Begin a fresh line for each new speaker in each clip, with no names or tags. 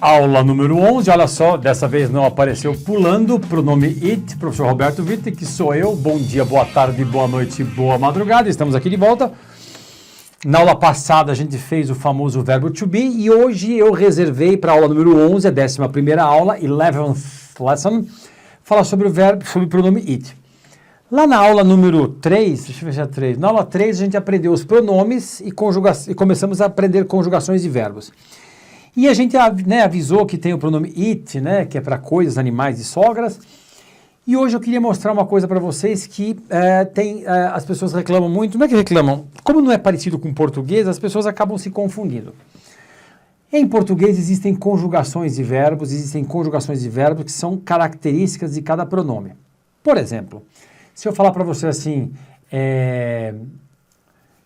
Aula número 11, olha só, dessa vez não apareceu pulando, pronome it, professor Roberto Vitti, que sou eu. Bom dia, boa tarde, boa noite, boa madrugada, estamos aqui de volta. Na aula passada a gente fez o famoso verbo to be e hoje eu reservei para a aula número 11, a 11ª aula, 11th lesson, falar sobre o verbo, sobre o pronome it. Lá na aula número 3, deixa eu ver se é 3, na aula 3 a gente aprendeu os pronomes e começamos a aprender conjugações de verbos. E a gente avisou que tem o pronome it, que é para coisas, animais e sogras. E hoje eu queria mostrar uma coisa para vocês que as pessoas reclamam muito. Não é que reclamam, como não é parecido com português, as pessoas acabam se confundindo. Em português existem conjugações de verbos que são características de cada pronome. Por exemplo, se eu falar para você assim,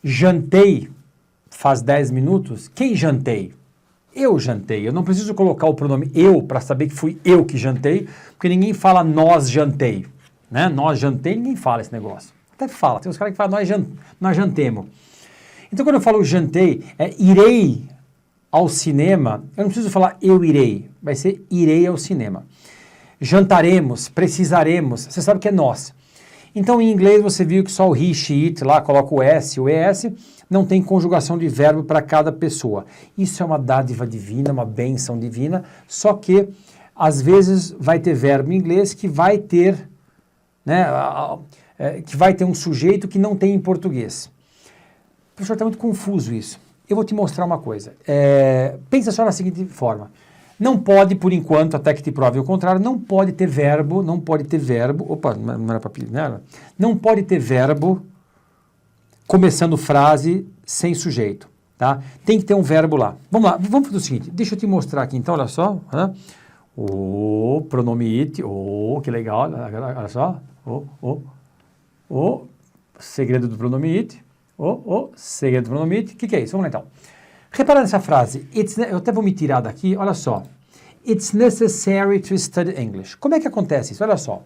jantei faz 10 minutos, quem jantei? Eu jantei. Eu não preciso colocar o pronome eu para saber que fui eu que jantei, porque ninguém fala nós jantei, Nós jantei, ninguém fala esse negócio. Até fala, tem uns caras que falam nós jantemos. Então quando eu falo jantei, irei ao cinema, eu não preciso falar eu irei, vai ser irei ao cinema. Jantaremos, precisaremos, você sabe que é nós. Então em inglês você viu que só o he, she, it, lá coloca o s, o es, não tem conjugação de verbo para cada pessoa. Isso é uma dádiva divina, uma bênção divina, só que às vezes vai ter verbo em inglês que vai ter, que vai ter um sujeito que não tem em português. Professor, está muito confuso isso. Eu vou te mostrar uma coisa. Pensa só na seguinte forma. Não pode, por enquanto, até que te prove o contrário, não pode ter verbo, opa, não era para pedir, não pode ter verbo começando frase sem sujeito, tá? Tem que ter um verbo lá. Vamos lá, vamos fazer o seguinte, deixa eu te mostrar aqui, então, olha só, o pronome it, que legal, olha só, o segredo do pronome it, segredo do pronome it, o que é isso? Vamos lá, então. Repara nessa frase, eu até vou me tirar daqui, olha só, it's necessary to study English. Como é que acontece isso? Olha só, o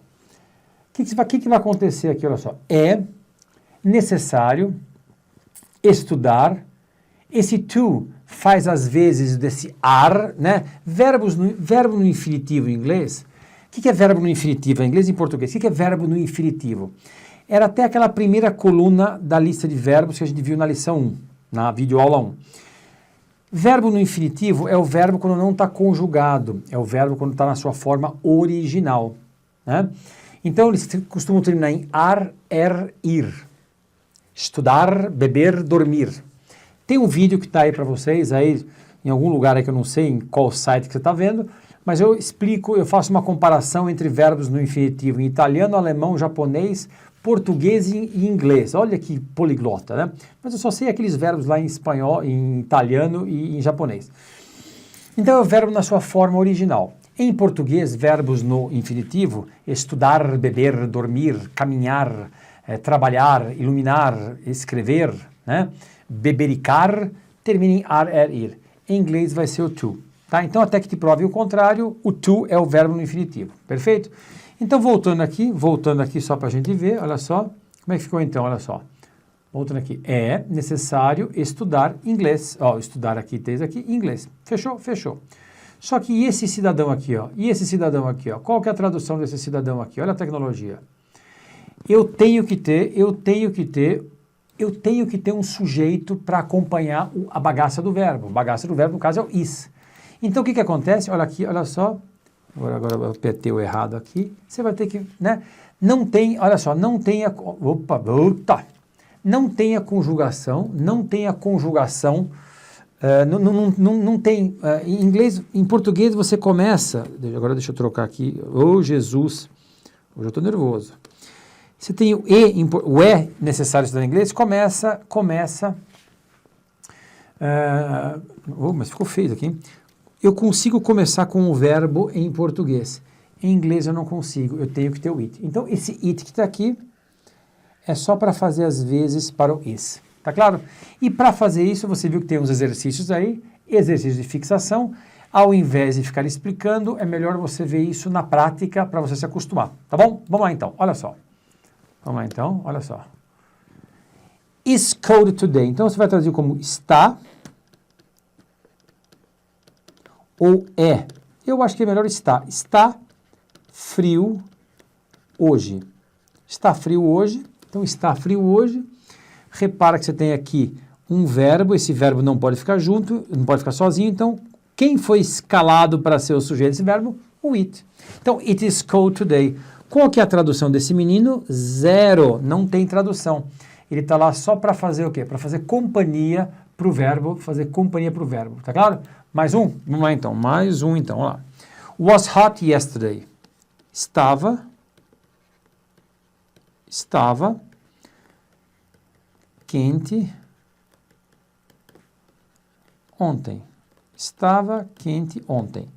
que vai acontecer aqui, olha só, é necessário estudar. Esse to faz às vezes desse are, verbo no infinitivo em inglês. O que é verbo no infinitivo em inglês e em português? O que é verbo no infinitivo? Era até aquela primeira coluna da lista de verbos que a gente viu na lição 1, na videoaula 1. Verbo no infinitivo é o verbo quando não está conjugado, é o verbo quando está na sua forma original, Então eles costumam terminar em ar, ir. Estudar, beber, dormir. Tem um vídeo que está aí para vocês, aí em algum lugar aí que eu não sei em qual site que você está vendo, mas eu explico, eu faço uma comparação entre verbos no infinitivo em italiano, alemão, japonês, português e inglês. Olha que poliglota, Mas eu só sei aqueles verbos lá em espanhol, em italiano e em japonês. Então é o verbo na sua forma original. Em português, verbos no infinitivo, estudar, beber, dormir, caminhar, trabalhar, iluminar, escrever, bebericar, termina em ar, ir. Em inglês vai ser o to. Tá? Então, até que te prove o contrário, o to é o verbo no infinitivo. Perfeito? Então, voltando aqui só para a gente ver, olha só. Como é que ficou então? Olha só. Voltando aqui. É necessário estudar inglês. Estudar aqui, inglês. Fechou? Fechou. Só que esse cidadão aqui, qual que é a tradução desse cidadão aqui? Olha a tecnologia. Eu tenho que ter um sujeito para acompanhar a bagaça do verbo. A bagaça do verbo, no caso, é o is. Então, o que acontece? Olha aqui, olha só. Agora eu apertei o errado aqui. Você vai ter que, Não tem, olha só, não tem a... Não tem a conjugação, não tem... Não tem... em inglês, em português, você começa... Agora deixa eu trocar aqui. Jesus. Hoje eu estou nervoso. Você tem o E necessário estudar em inglês, começa, mas ficou feio aqui, eu consigo começar com o verbo em português, em inglês eu não consigo, eu tenho que ter o it. Então esse it que está aqui é só para fazer as vezes para o is, tá claro? E para fazer isso, você viu que tem uns exercícios aí, exercícios de fixação, ao invés de ficar explicando, é melhor você ver isso na prática para você se acostumar, tá bom? Vamos lá então, olha só. Vamos lá então, olha só. Is cold today. Então você vai traduzir como está ou é? Eu acho que é melhor está. Está frio hoje. Está frio hoje. Então, está frio hoje. Repara que você tem aqui um verbo. Esse verbo não pode ficar junto, não pode ficar sozinho. Então, quem foi escalado para ser o sujeito desse verbo? O it. Então, it is cold today. Qual que é a tradução desse menino? Zero. Não tem tradução. Ele está lá só para fazer o quê? Para fazer companhia para o verbo, tá claro? Mais um? Vamos lá então, mais um então, vamos lá. Was hot yesterday. Estava quente ontem. Estava quente ontem.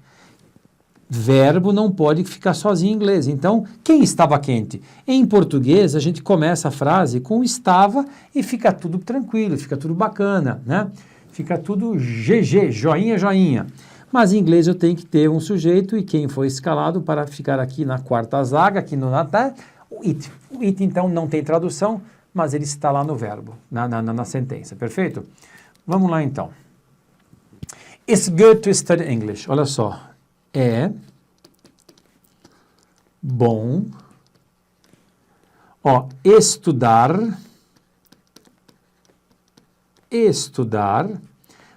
Verbo não pode ficar sozinho em inglês. Então, quem estava quente? Em português, a gente começa a frase com estava e fica tudo tranquilo, fica tudo bacana, né? Fica tudo GG, joinha, joinha. Mas em inglês eu tenho que ter um sujeito e quem foi escalado para ficar aqui na quarta zaga, aqui no Natal, o it. O it, então, não tem tradução, mas ele está lá no verbo, na sentença, perfeito? Vamos lá, então. It's good to study English. Olha só. É bom, estudar, o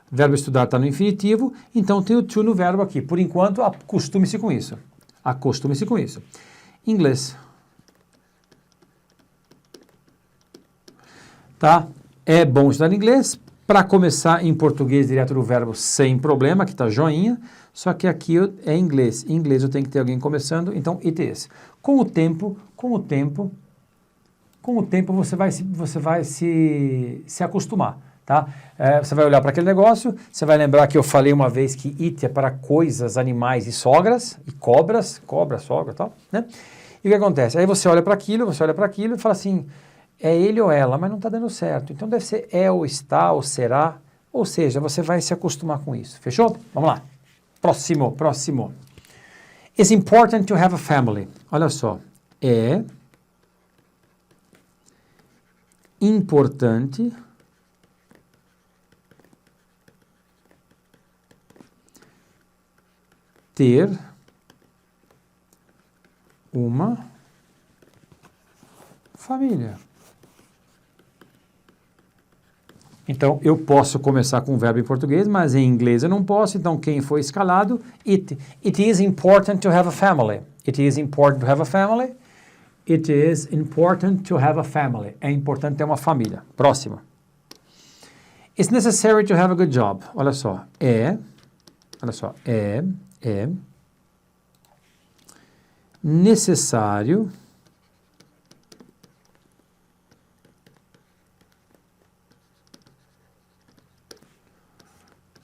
verbo estudar está no infinitivo, então tem o to no verbo aqui. Por enquanto, acostume-se com isso. Inglês. Tá? É bom estudar inglês. Para começar em português, direto do verbo sem problema, que está joinha. Só que aqui é inglês. Em inglês eu tenho que ter alguém começando, então it is. Com o tempo você vai se acostumar, tá? Você vai olhar para aquele negócio, você vai lembrar que eu falei uma vez que it é para coisas, animais e sogras, e cobras, cobra, sogra e tal, né? E o que acontece? Aí você olha para aquilo e fala assim, é ele ou ela, mas não está dando certo. Então deve ser é ou está ou será, ou seja, você vai se acostumar com isso. Fechou? Vamos lá. Próximo. It's important to have a family. Olha só. É importante ter uma família. Então, eu posso começar com um verbo em português, mas em inglês eu não posso. Então, quem foi escalado? It. It is important to have a family. It is important to have a family. It is important to have a family. É importante ter uma família. Próximo. It's necessary to have a good job. Olha só. É necessário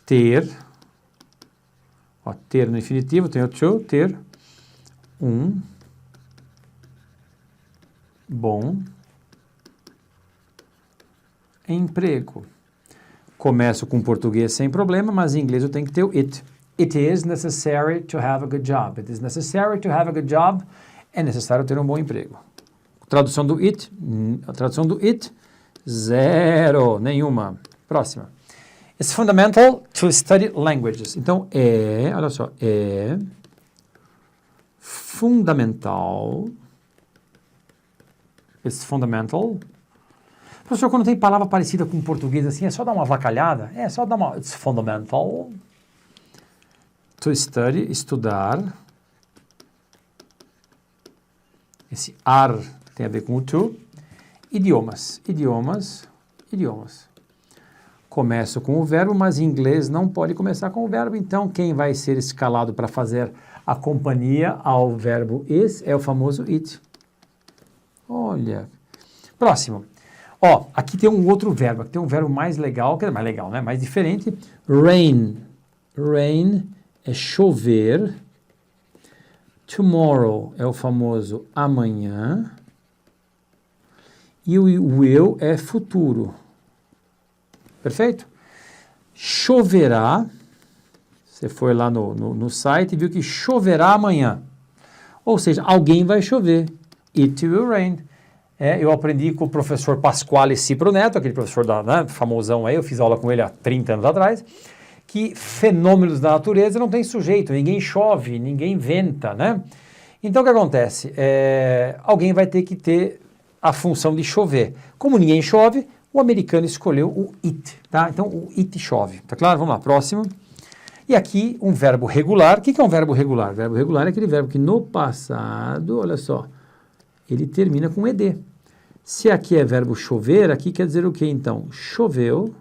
ter no infinitivo, tem o to, ter um bom emprego. Começo com português sem problema, mas em inglês eu tenho que ter o it. It is necessary to have a good job. It is necessary to have a good job. É necessário ter um bom emprego. Tradução do it, zero, nenhuma. Próxima. It's fundamental to study languages. Então, olha só, é fundamental. It's fundamental. Professor, quando tem palavra parecida com português assim, é só dar uma avacalhada? É só dar uma... It's fundamental to study, estudar. Esse ar tem a ver com o to. Idiomas. Começo com o verbo, mas em inglês não pode começar com o verbo. Então, quem vai ser escalado para fazer a companhia ao verbo is é o famoso it. Olha. Próximo. Aqui tem um outro verbo. Aqui tem um verbo mais legal, que é mais legal, né? Mais diferente. Rain. Rain é chover. Tomorrow é o famoso amanhã. E o will é futuro. Perfeito? Choverá. Você foi lá no site e viu que choverá amanhã. Ou seja, alguém vai chover. It will rain. Eu aprendi com o professor Pasquale Cipro Neto, aquele professor famosão aí, eu fiz aula com ele há 30 anos atrás, que fenômenos da natureza não tem sujeito, ninguém chove, ninguém venta, né? Então o que acontece? Alguém vai ter que ter a função de chover. Como ninguém chove, o americano escolheu o it, tá? Então o it chove, tá claro? Vamos lá, próximo. E aqui um verbo regular. O que é um verbo regular? Verbo regular é aquele verbo que no passado, olha só, ele termina com ed. Se aqui é verbo chover, aqui quer dizer o que então? Choveu.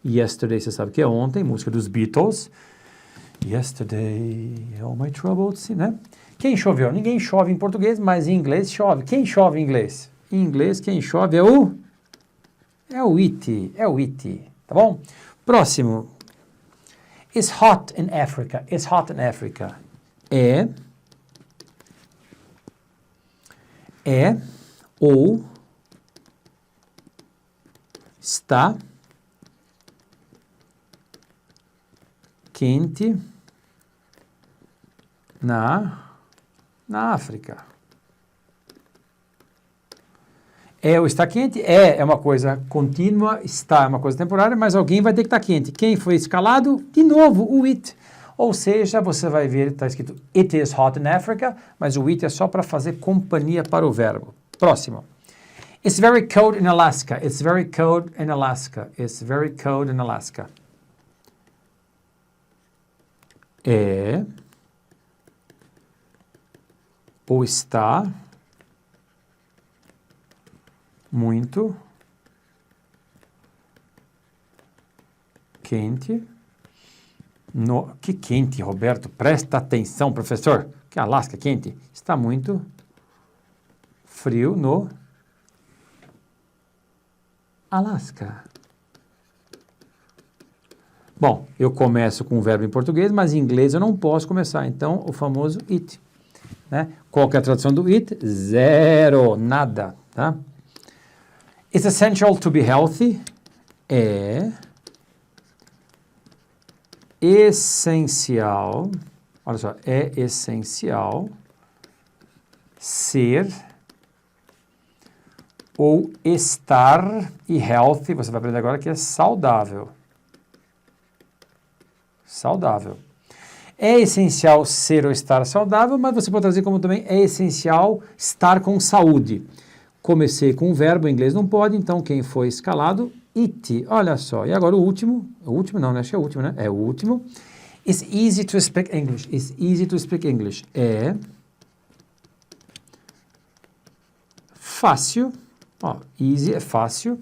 Yesterday, você sabe que é ontem, música dos Beatles. Yesterday, all my troubles, né? Quem choveu? Ninguém chove em português, mas em inglês chove. Quem chove em inglês? Em inglês, quem chove é o it, tá bom? Próximo. It's hot in Africa. It's hot in Africa. É ou está quente na África. É ou está quente? É uma coisa contínua, está é uma coisa temporária, mas alguém vai ter que estar quente. Quem foi escalado? De novo, o it. Ou seja, você vai ver, está escrito It is hot in Africa, mas o it é só para fazer companhia para o verbo. Próximo. It's very cold in Alaska. It's very cold in Alaska. It's very cold in Alaska. É ou está muito quente no... Que quente, Roberto? Presta atenção, professor. Que Alasca quente? Está muito frio no Alasca. Bom, eu começo com o verbo em português, mas em inglês eu não posso começar. Então, o famoso it. Né? Qual que é a tradução do it? Zero, nada, tá? It's essential to be healthy. É essencial, olha só, é essencial ser ou estar, e healthy, você vai aprender agora que é saudável. Saudável. É essencial ser ou estar saudável, mas você pode trazer como também é essencial estar com saúde. Comecei com um verbo, em inglês não pode, então quem foi escalado? It. Olha só. E agora o último não, né? Acho que é o último, né? É o último. It's easy to speak English. It's easy to speak English. É fácil. Ó, easy é fácil.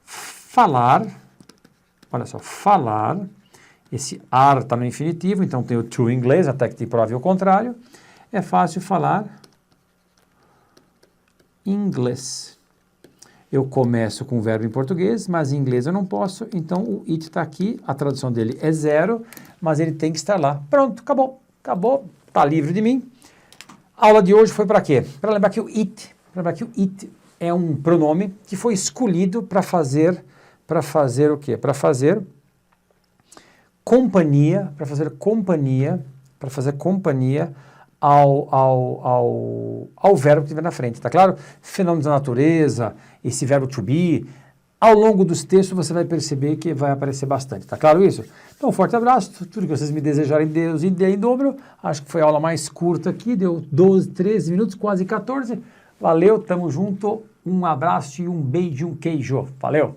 Falar. Olha só, falar. Esse are está no infinitivo, então tem o to em inglês, até que te prove o contrário. É fácil falar inglês. Eu começo com o verbo em português, mas em inglês eu não posso, então o it está aqui, a tradução dele é zero, mas ele tem que estar lá. Pronto, acabou, está livre de mim. A aula de hoje foi para quê? Para lembrar que o it é um pronome que foi escolhido para fazer o quê? Para fazer companhia ao verbo que tiver na frente, tá claro? Fenômenos da natureza, esse verbo to be, ao longo dos textos você vai perceber que vai aparecer bastante, tá claro isso? Então, um forte abraço, tudo que vocês me desejarem, Deus e dê em dobro. Acho que foi a aula mais curta aqui, deu 12, 13 minutos, quase 14. Valeu, tamo junto, um abraço e um beijo, um queijo. Valeu!